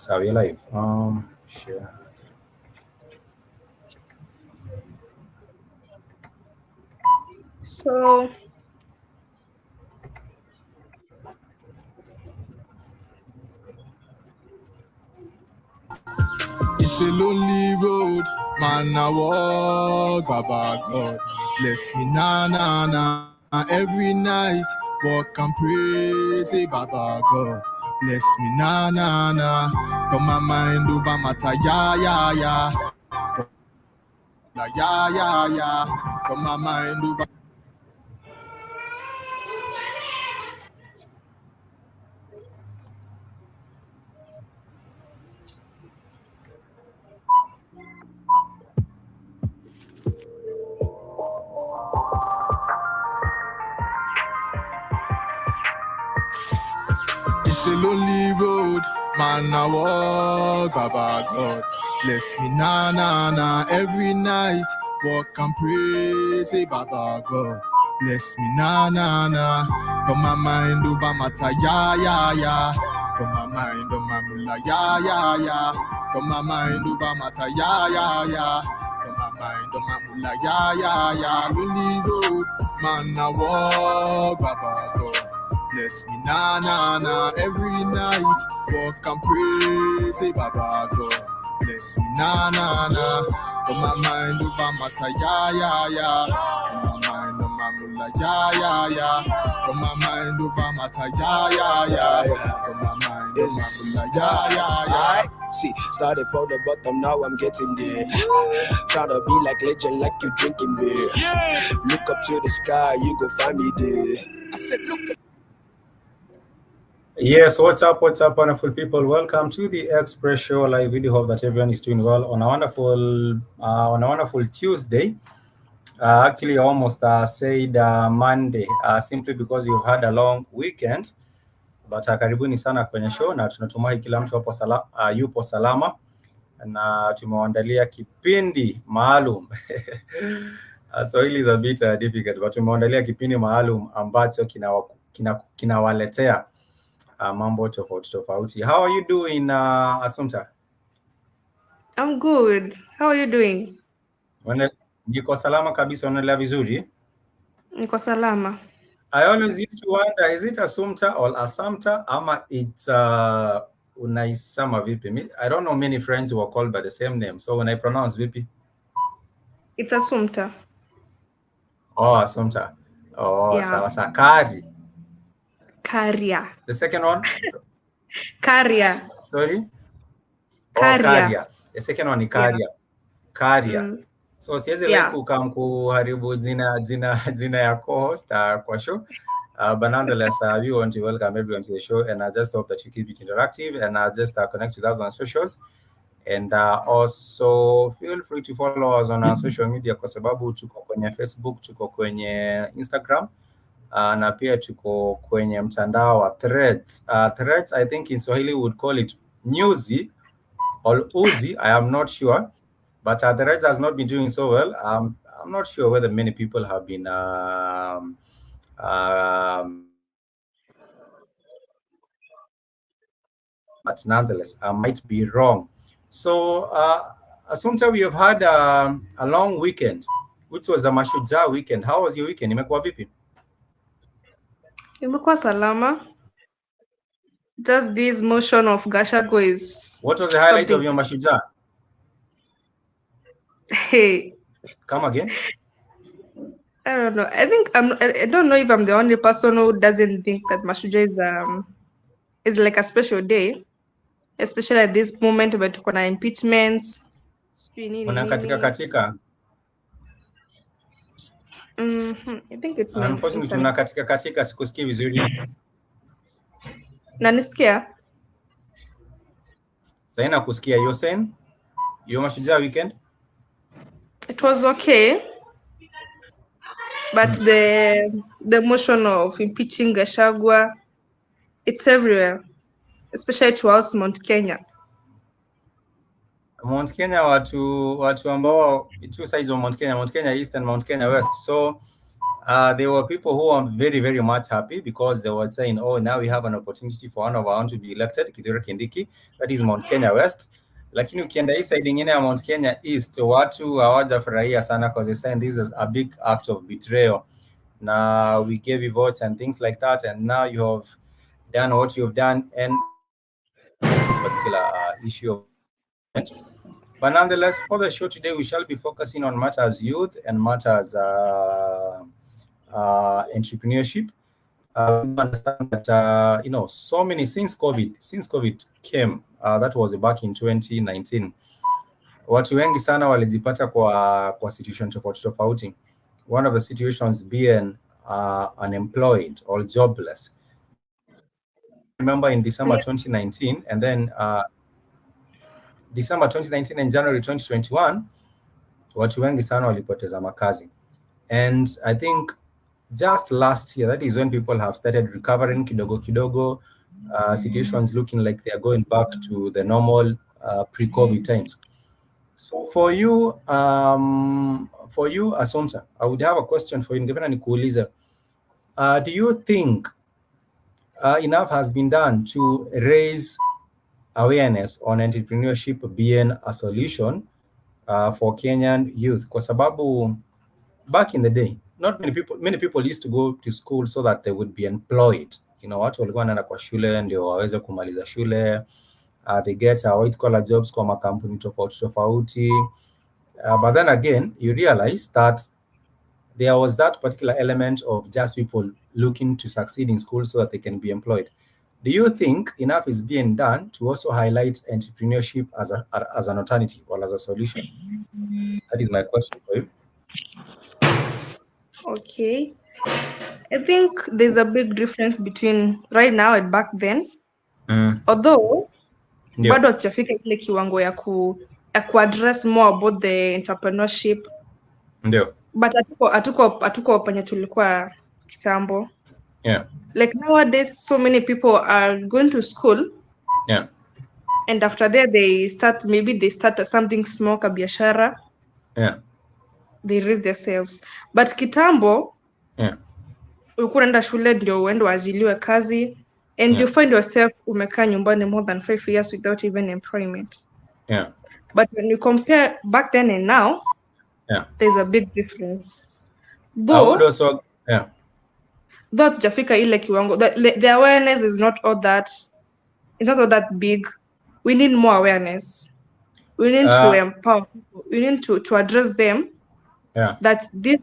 So we're live. Sure. So it's a lonely road, man. I walk, Baba God bless me, na na na. Every night, walk and pray, say Baba God bless me, na na na. Got my mind over matter, yeah yeah yeah. Yeah yeah yeah. Got my mind over. It's a lonely road, man. I walk, Baba God bless me, na na na. Every night, walk and pray, say Baba God bless me, na na na. Got my mind over matter, yeah yeah yeah. Got my mind on my mullah, yeah yeah yeah. Got my mind over matter, yeah yeah yeah. Got my mind on my mullah, yeah yeah yeah. Lonely road, man. I walk, Baba God bless me, na na na. Every night, walk and pray, say Baba God bless me, na na na. Got my mind over matter, yeah yeah yeah. Got my mind on my mullah, yeah yeah yeah. Got my mind over matter, yeah yeah yeah. Got my mind on my mullah, yeah yeah yeah. See, started from the bottom, now I'm getting there. Tryna be like legend, like you drinking beer. Look up to the sky, you go find me there. I said, look at. Yes, what's up, wonderful people? Welcome to the Express Show live video. Hope that everyone is doing well on a wonderful Tuesday. Actually, I almost said Monday, simply because you've had a long weekend. But karibuni sana kwenye show na tunatumai kila mtu yupo salama na tumewaandalia kipindi maalum. Swahili is a bit difficult, but tumewaandalia kipindi maalum ambacho kinawaletea mambo tofauti. How are you doing, Assumpta? I'm good. How are you doing? Niko salama kabisa, unaendelea vizuri? Niko salama. I always used to wonder, is it Assumpta or Assumpta ama it's unaisama vipi? I don't know many friends who are called by the same name, so when I pronounce vipi? It's Assumpta. Oh, Assumpta. Oh, Yeah. sawa. Karia. The second one? Karia. Sorry? Karia. Karia. The second one is Karia. Karia. So siwezi like kuharibu jina ya co-host kwa show. But nonetheless, we want to welcome everyone to the show, and I just hope that you keep it interactive, and just connect with us on socials. And also feel free to follow us on our social media kwa sababu tuko kwenye Facebook, tuko kwenye Instagram, na pia tuko kwenye mtandao wa Threads. Threads, I think in Swahili would call it Newsy or Uzi, I am not sure. But Threads has not been doing so well. I'm not sure whether many people have been but nonetheless, I might be wrong. So, Assumpta, we have had a long weekend, which was a Mashujaa weekend. How was your weekend? Imekuwa vipi? Imekuwa salama. Just this motion of Gachagua is. What was the highlight of your Mashujaa? Hey. Come again? I don't know. I don't know if I'm the only person who doesn't think that Mashujaa is like a special day, especially at this moment where tuko na impeachments. Katika. I think it's unfortunately tuna katika sikusikii vizuri. Nanisikia? Sasa nakusikia. You're saying your Mashujaa weekend? It was okay. But the motion of impeaching Gachagua, it's everywhere, especially to us Mount Kenya. Mount Kenya, watu ambao two sides of Mount Kenya East and Mount Kenya West. So there were people who are very, very much happy because they were saying, oh, now we have an opportunity for one of our own to be elected, Kithure Kindiki, that is Mount Kenya West. Lakini ukienda hii side ingine ya Mount Kenya East, watu hawajafurahia sana because they saying this is a big act of betrayal. Now we gave you votes and things like that, and now you have done what you have done, and this particular issue of but nonetheless, for the show today, we shall be focusing on matters youth and matters entrepreneurship. We understand that so many since COVID came, that was back in 2019. Watu wengi sana walijipata kwa situation tofauti. One of the situations being unemployed or jobless. Remember in December 2019, and then December 2019 and January 2021, watu wengi sana walipoteza makazi. And I think just last year, that is when people have started recovering kidogo, situations looking like they are going back to the normal pre-COVID times. So for you, Assumpta, I would have a question for you. Do you think enough has been done to raise awareness on entrepreneurship being a solution for Kenyan youth? Kwa sababu back in the day, not many people used to go to school so that they would be employed. Watu walikuwa wanaenda kwa shule ndio waweze kumaliza shule. They get white collar jobs kwa makampuni tofauti. But then again, you realize that there was that particular element of just people looking to succeed in school so that they can be employed. Do you think enough is being done to also highlight entrepreneurship as an alternative or as a solution? That is my question for you. Okay. I think there's a big difference between right now and back then. Although, bado hatujafika ile kiwango ya ku-address more about the entrepreneurship. Ndio. But hatuko penye tulikuwa kitambo. Yeah. Like nowadays, so many people are going to school. Yeah. And after that, they start something small, kabiashara. Yeah. They raise themselves. But kitambo, ulikuwa unaenda shule ndio uende uajiliwe kazi, and you find yourself umekaa nyumbani more than 5 years without even employment. Yeah. But when you compare back then and now, there's a big difference. Though hatujafika ile kiwango, the awareness is not all that big. We need more awareness. We need to empower people. We need to address them. Yeah. That this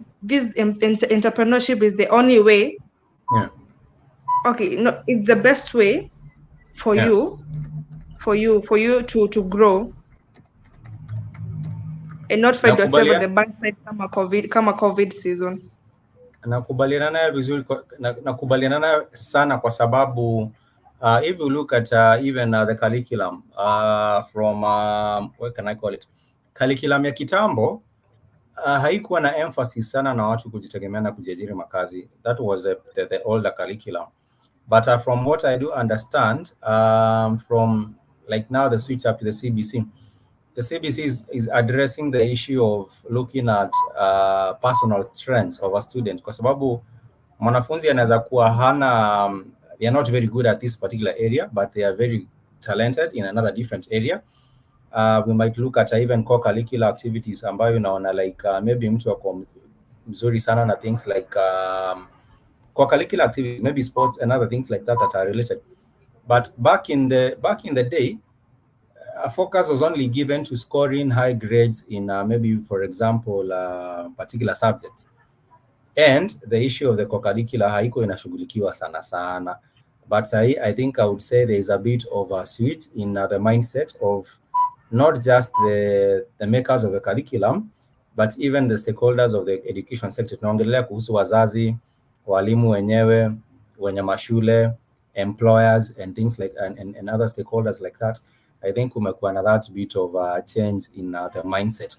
entrepreneurship is the only way. Yeah. Okay, no, it's the best way for you to grow and not find yourself at the backside kama COVID season. Nakubaliana nayo vizuri, nakubaliana nayo sana kwa sababu if you look at even the curriculum from what can I call it, curriculum ya kitambo haikuwa na emphasis sana na watu kujitegemea na kujiajiri makazi. That was the older curriculum. But from what I do understand, from like now the switch up to the CBC, the CBC is addressing the issue of looking at personal strengths of a student. Kwa sababu mwanafunzi anaweza kuwa hana, they are not very good at this particular area, but they are very talented in another different area. We might look at even co-curricular activities ambayo unaona like maybe mtu wako mzuri sana na things like co-curricular activities, maybe sports and other things like that are related. But back in the day, focus was only given to scoring high grades in maybe, for example, particular subjects. And the issue of the co-curricular haiko inashughulikiwa sana. But I think I would say there is a bit of a switch in the mindset of not just the makers of the curriculum, but even the stakeholders of the education sector. Tunaongelea kuhusu wazazi, walimu wenyewe, wenye mashule, employers and things like and other stakeholders like that. I think kumekuwa na that bit of a change in the mindset.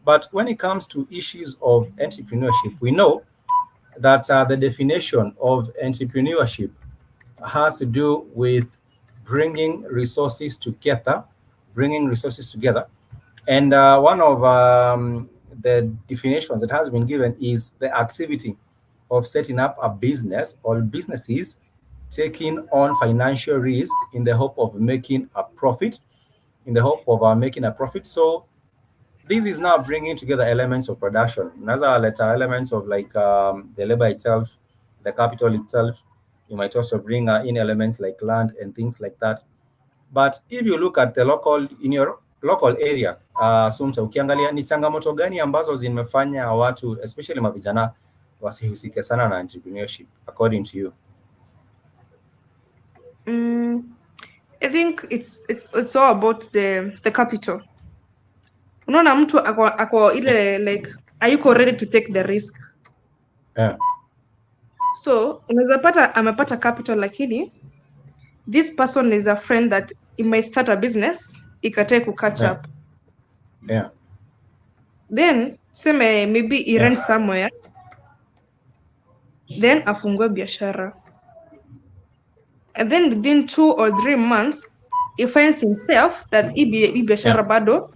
But when it comes to issues of entrepreneurship, we know that the definition of entrepreneurship has to do with bringing resources together. And one of the definitions that has been given is the activity of setting up a business or businesses taking on financial risk in the hope of making a profit, So this is now bringing together elements of production. Another letter elements of like the labor itself, the capital itself. You might also bring in elements like land and things like that. But if you look at the local, in your local area, Sumta, ukiangalia ni changamoto gani ambazo zimefanya watu especially mavijana wasihusike sana na entrepreneurship according to you? I think it's all about the capital. Unaona mtu ako ile like ayuko ready to take the risk. Yeah. So unaweza pata amepata capital lakini this person is a friend that he might start a business ikatae ku catch up. Yeah. Then seme maybe he rent somewhere, then afungue biashara, and then within 2 or 3 months he finds himself that hii biashara bado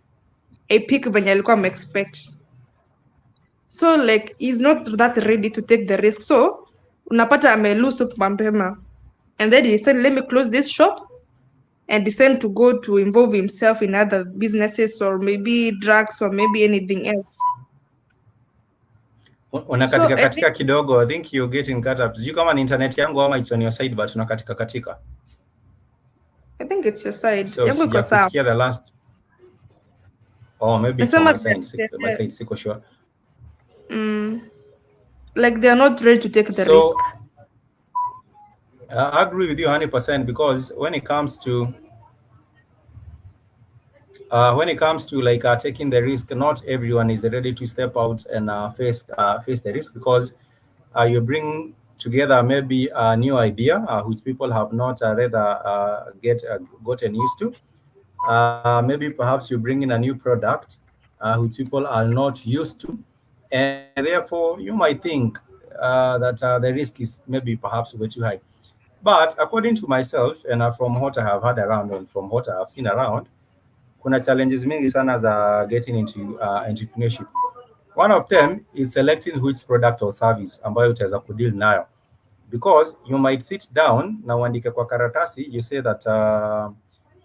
a peak venye alikuwa expect. So like he's not that ready to take the risk, so unapata ame lose up mapema, and then he said let me close this shop and decide to go to involve himself in other businesses or maybe drugs or maybe anything else. Unakatika katika kidogo. I think you're getting cut up. Sijui kama ni internet yangu ama it's on your side, but unakatika katika. I think it's your side. So sijakusikia the last. Oh, maybe it's on my side. My side, siko sure. Like they are not ready to take the risk. I agree with you 100% because when it comes to like taking the risk, not everyone is ready to step out and face the risk, because you bring together maybe a new idea which people have not gotten used to. Maybe perhaps you bring in a new product which people are not used to, and therefore you might think that the risk is maybe perhaps way too high. But according to myself and from what I have heard around and from what I have seen around, kuna challenges mingi sana za getting into entrepreneurship. One of them is selecting which product or service ambayo utaweza kudeal nayo, because you might sit down na uandike kwa karatasi, you say that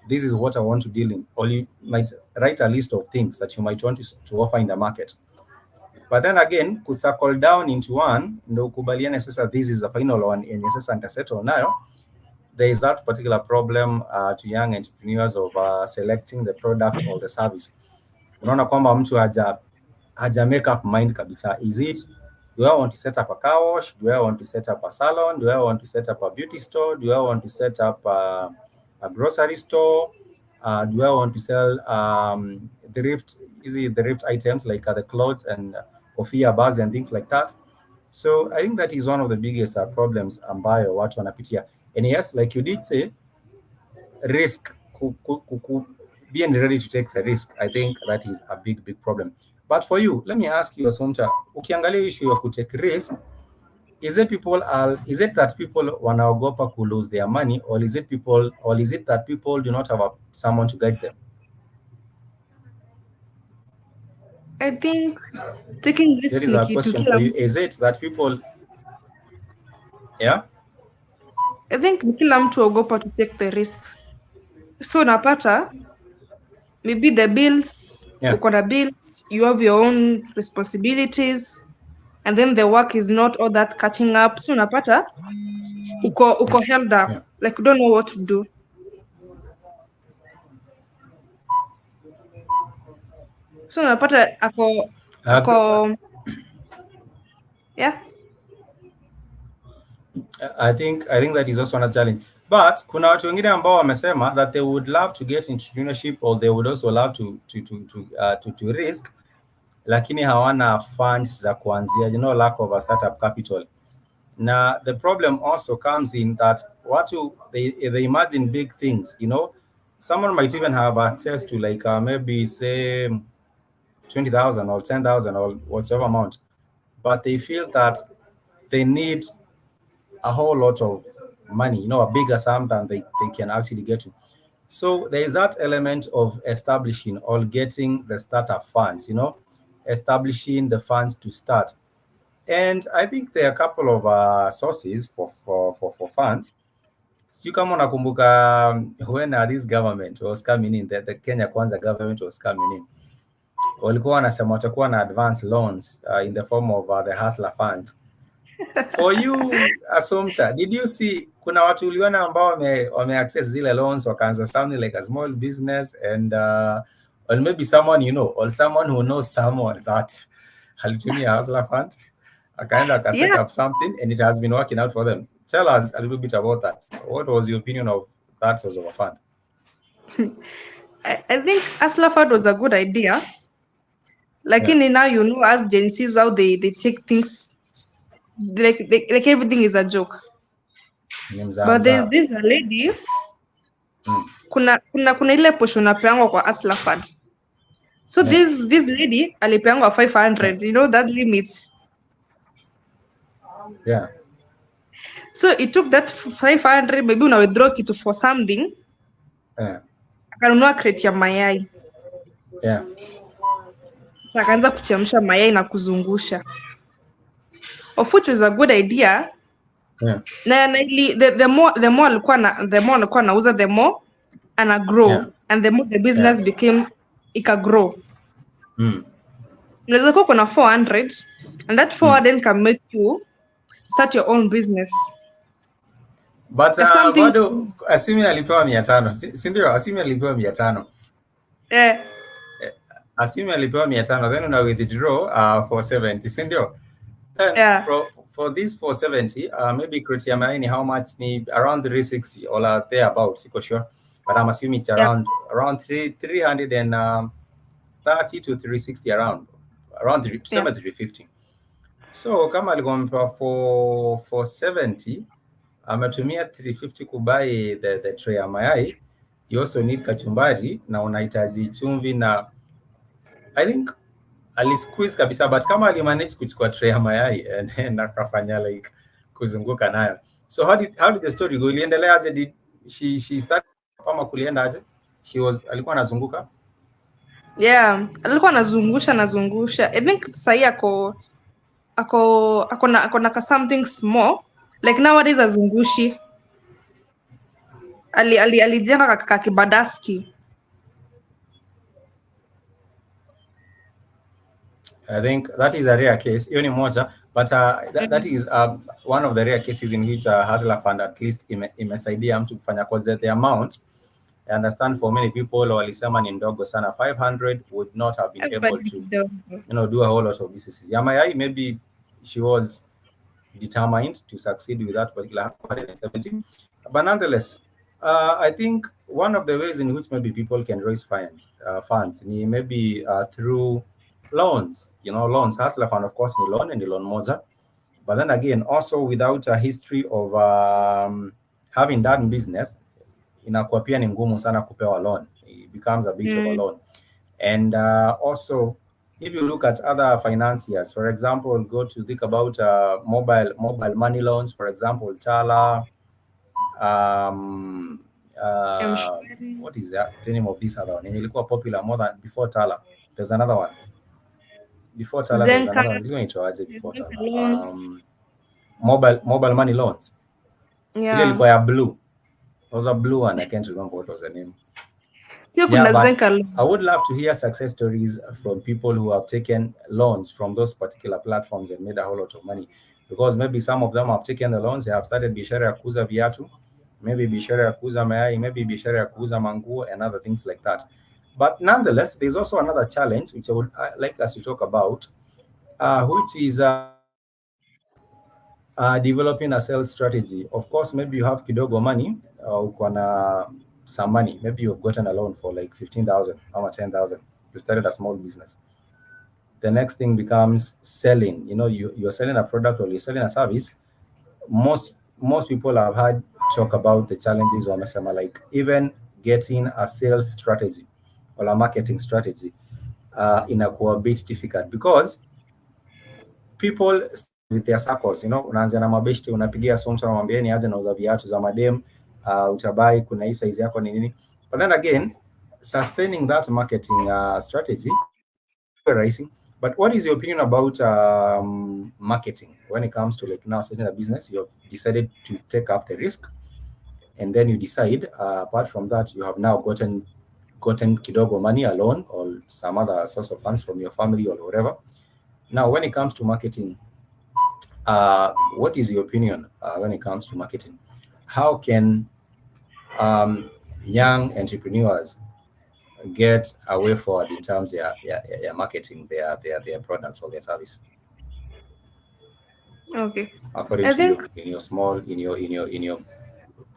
this is what I want to deal in, or you might write a list of things that you might want to offer in the market. But then again, kucircle down into one, ndo ukubaliane sasa this is the final one yenye sasa nitasettle nayo. There is that particular problem to young entrepreneurs of selecting the product or the service. Unaona kwamba mtu haja make up mind kabisa. Is it, do I want to set up a car wash? Do I want to set up a salon? Do I want to set up a beauty store? Do I want to set up a grocery store? Do I want to sell thrift items like the clothes and kofia bags and things like that? So I think that is one of the biggest problems ambayo watu wanapitia. And yes, like you did say, risk, being ready to take the risk, I think that is a big problem. But for you, let me ask you, Assumpta, ukiangalia issue ya kutake risk, is it that people wanaogopa ku lose their money, or is it that people do not have someone to guide them? I think taking risk. That is a question for you. Is it that people, yeah? I think kila mtu ogopa to take the risk. So unapata maybe the bills, uko na bills, you have your own responsibilities, and then the work is not all that catching up. So unapata uko held up, like you don't know what to do. So unapata ako yeah. I think that is also a challenge. But kuna watu wengine ambao wamesema that they would love to get into entrepreneurship, or they would also love to risk, lakini hawana funds za kuanzia, lack of a startup capital. Now the problem also comes in that they imagine big things, Someone might even have access to like maybe say 20,000 or 10,000 or whatever amount, but they feel that they need a whole lot of money, a bigger sum than they can actually get to. So there is that element of establishing or getting the startup funds, establishing the funds to start. And I think there are a couple of sources for funds. So you come on nakumbuka when this government was coming in, the Kenya Kwanza government was coming in, walikuwa wanasema watakuwa na advance loans in the form of the Hustler Funds. For you, Assumpta, did you see kuna watu uliona ambao wame access zile loans wakaanza something like a small business and or maybe someone you know or someone who knows someone that alitumia Hustler Fund akaenda set up something and it has been working out for them? Tell us a little bit about that. What was your opinion of that sort of a fund? I think Hustler Fund was a good idea. Like now, you know, as Gen Zs, how they take things like everything is a joke. But there's this lady, kuna ile portion napeangwa kwa Hustler Fund. So this lady alipeangwa 500, you know that limits. Yeah. So it took that 500, maybe una withdraw kitu for something. Yeah. Akanunua crate ya mayai. Yeah. So akaanza kuchemsha mayai na kuzungusha. Of which was a good idea. Yeah. Na the more alikuwa anauza, the more ana grow, and the more the business became ika grow. Unaweza kuwa kuna 400 and that 400 can make you start your own business. But bado Asimi alipewa 500, si ndio? Asimi alipewa 500. Asimi alipewa 500, then una withdraw 470, si ndio? For this 470, maybe crate ya mayai ni how much? Ni around 360 or thereabouts, siko sure, but I'm assuming it's around 330 to 360, around 350. So kama alikuwa for 470, ametumia 350 kubai the tray ya mayai. You also need kachumbari na unahitaji chumvi, na I think alisqueeze kabisa, but kama alimanage kuchukua tray ya mayai and akafanya like kuzunguka nayo. So how did the story go? Iliendelea aje? Did she start kama kulienda aje? Alikuwa anazunguka? Yeah, alikuwa anazungusha. I think sasa ako na something small, like nowadays azungushi. Alijenga kakibadaski. I think that is a rare case. Hiyo ni moja, but that is one of the rare cases in which Hustler Fund at least imesaidia mtu kufanya, cause the amount, I understand for many people walisema ni ndogo sana. 500 would not have been able to do a whole lot of businesses. Yamayai, maybe she was determined to succeed with that particular 170. But nonetheless, I think one of the ways in which maybe people can raise funds maybe through loans. Loans. Hustler Fund, of course, ni loan and the loan moja. But then again, also without a history of having done business, inakuwa pia ni ngumu sana kupewa loan. It becomes a bit of a loan. And also, if you look at other financiers, for example, go to think about mobile money loans, for example, Tala. What is that? The name of this other one? Ilikuwa popular more than before Tala. There's another one. Before Tala, there's another one. Before Tala. Mobile money loans. Yeah. Ile ilikuwa ya blue. It was a blue one. I can't remember what was the name. Yeah, but I would love to hear success stories from people who have taken loans from those particular platforms and made a whole lot of money. Because maybe some of them have taken the loans, they have started biashara ya kuuza viatu, maybe biashara ya kuuza mayai, maybe biashara ya kuuza manguo and other things like that. But nonetheless, there's also another challenge which I would like us to talk about, which is developing a sales strategy. Of course, maybe you have kidogo money, uko na some money. Maybe you've gotten a loan for like 15,000 or 10,000. You started a small business. The next thing becomes selling. You're selling a product or you're selling a service. Most people have had talk about the challenges or like even getting a sales strategy or a marketing strategy inakuwa a bit difficult because people with their circles, unaanza na mabeshte, unapigia Assumpta unamwambia ni aje nauza viatu za madem, utabai kuna hii size yako ni nini. But then again, sustaining that marketing strategy very rising But what is your opinion about marketing when it comes to like now starting a business? You have decided to take up the risk, and then you decide, apart from that, you have now gotten kidogo money, a loan, or some other source of funds from your family or whatever. Now, when it comes to marketing, what is your opinion when it comes to marketing? How can young entrepreneurs get a way forward in terms of marketing their products or their service? Okay. According I to think you,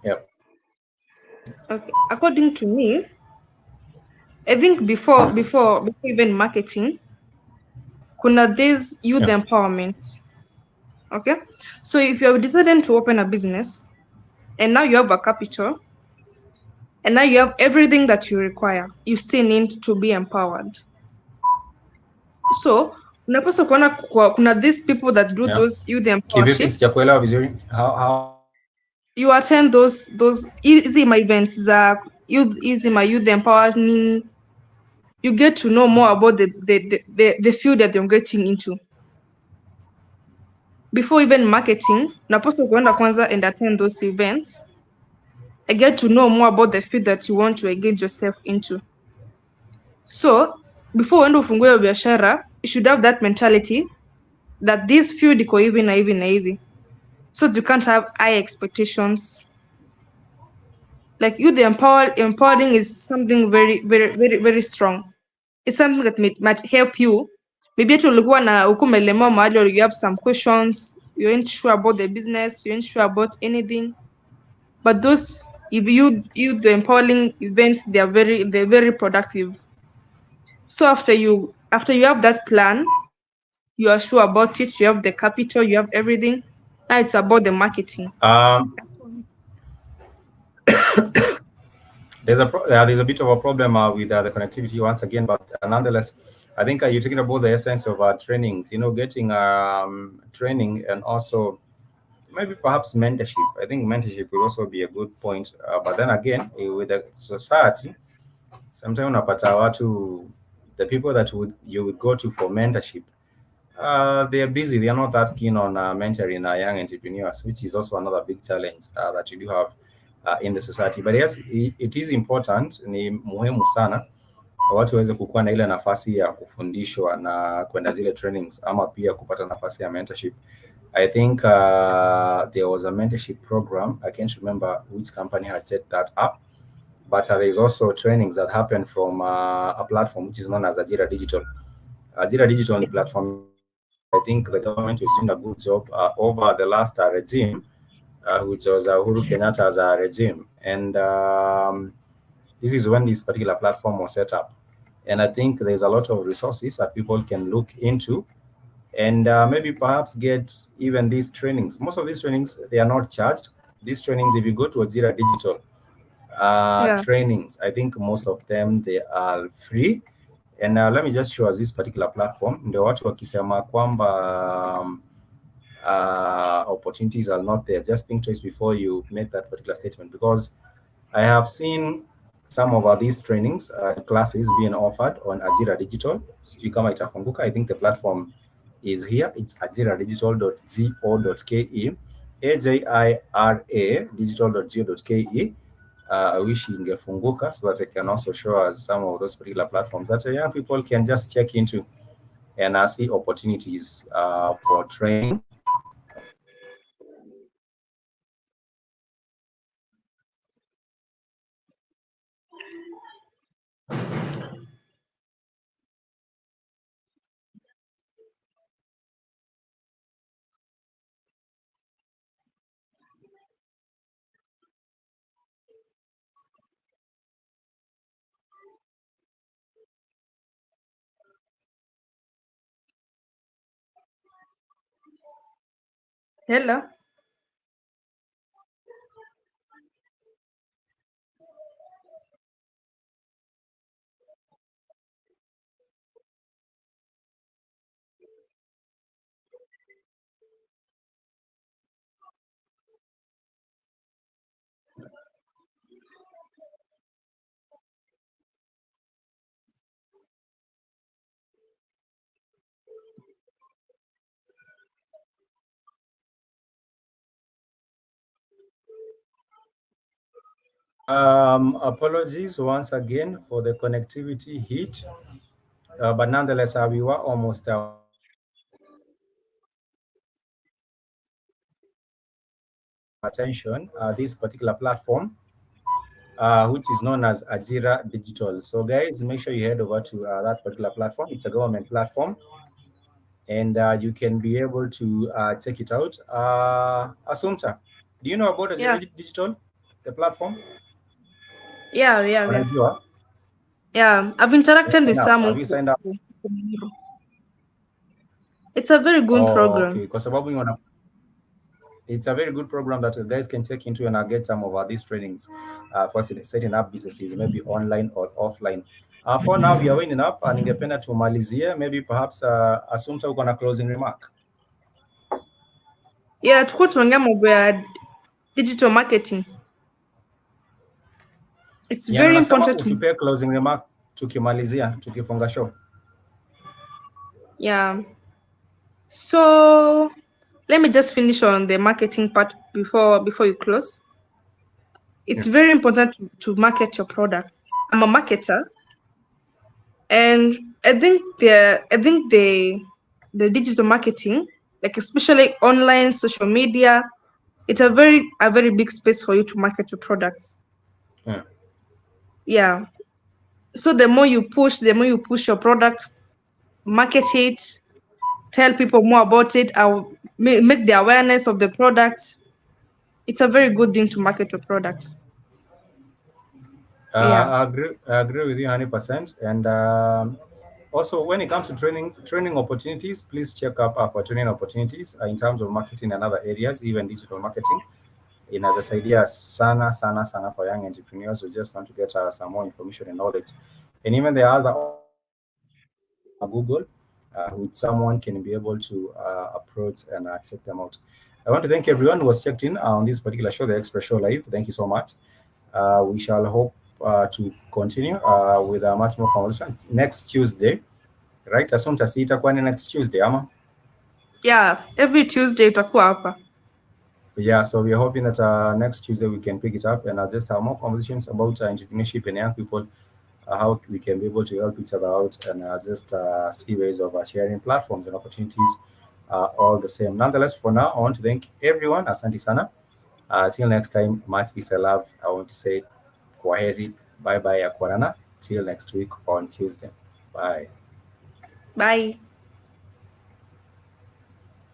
yeah. okay. According to me, I think before even marketing, kuna this youth Yeah. empowerment. Okay. So if you have decided to open a business and now you have a capital and now you have everything that you require, you still need to be empowered. So unapaswa kuona kuna these people that do those youth Kivipi? empowership. Sijakuelewa vizuri. How You attend those easy my events za youth empowered nini. You get to know more about the field that you're getting into. Before even marketing, unapaswa kuenda kwanza and attend those events. I get to know more about the field that you want to engage yourself into. So before uende ufungue hiyo biashara, you should have that mentality that this field iko hivi na hivi na hivi. So you can't have high expectations. Like you, the empowering is something very, very, very, very strong. It's something that might help you. Maybe hata ulikuwa na ukumelemewa mahali, or you have some questions, you ain't sure about the business, you ain't sure about anything. But those, if you the empowering events, they're very productive. So after you have that plan, you are sure about it, you have the capital, you have everything. Now it's about the marketing. there's a bit of a problem with the connectivity once again, but nonetheless, I think you're talking about the essence of trainings. Getting training and also maybe perhaps mentorship. I think mentorship will also be a good point. But then again, with the society, sometimes unapata watu, the people that you would go to for mentorship, they are busy. They are not that keen on mentoring young entrepreneurs, which is also another big challenge that you do have in the society. But yes, it is important, ni muhimu sana watu waweze kukuwa na ile nafasi ya kufundishwa na kwenda zile trainings ama pia kupata nafasi ya mentorship. I think there was a mentorship program. I can't remember which company had set that up, but there's also trainings that happen from a platform which is known as Ajira Digital. Ajira Digital platform, I think the government was doing a good job over the last regime, which was Uhuru Kenyatta's regime. And this is when this particular platform was set up. And I think there's a lot of resources that people can look into and maybe perhaps get even these trainings. Most of these trainings, they are not charged. These trainings, if you go to Ajira Digital trainings, I think most of them, they are free. And let me just show us this particular platform. Ndio watu wakisema kwamba opportunities are not there, just think twice before you make that particular statement, because I have seen some of these trainings classes being offered on Ajira Digital. Sijui kama itafunguka. I think the platform is here. It's ajiradigital.co.ke, AJIRA digital.go.ke. I wish ingefunguka so that I can also show us some of those particular platforms that young people can just check into and see opportunities for training. Hello. Apologies once again for the connectivity hit, but nonetheless, we were almost attention this particular platform, which is known as Ajira Digital. So, guys, make sure you head over to that particular platform. It's a government platform, and you can be able to check it out. Assumpta, do you know about Ajira Digital, the platform? Yeah. Yeah, I've interacted with some. Have you signed up? It's a very good program. Okay, because it's a very good program that you guys can take into and get some of these trainings for setting up businesses, maybe online or offline. For now, we are winding up, and ningependa tumalizie, maybe perhaps Assumpta uko na closing remark. Yeah, tuko tuongea mambo ya digital marketing. It's very important to utupe closing remark tukimalizia, tukifunga show. Yeah. So let me just finish on the marketing part before you close. It's very important to market your product. I'm a marketer, and I think the digital marketing, like especially online social media, it's a very big space for you to market your products. Yeah. So the more you push your product, market it, tell people more about it, I'll make the awareness of the product. It's a very good thing to market your products. I agree with you 100%. And also, when it comes to training opportunities, please check up for training opportunities in terms of marketing and other areas, even digital marketing. Inawezasaidia sana for young entrepreneurs who just want to get some more information and knowledge. And even the other Google, which someone can be able to approach and check them out. I want to thank everyone who was checked in on this particular show, the Express Show Live. Thank you so much. We shall hope to continue with a much more conversation next Tuesday, right? Assumpta, si itakuwa ni next Tuesday, ama? Yeah, every Tuesday itakuwa hapa. Yeah, so we are hoping that next Tuesday we can pick it up and just have more conversations about entrepreneurship and young people, how we can be able to help each other out and just see ways of sharing platforms and opportunities all the same. Nonetheless, for now, I want to thank everyone. Asante sana. Till next time, much peace and love. I want to say kwaheri, bye-bye, akwarana. Till next week on Tuesday. Bye. Bye.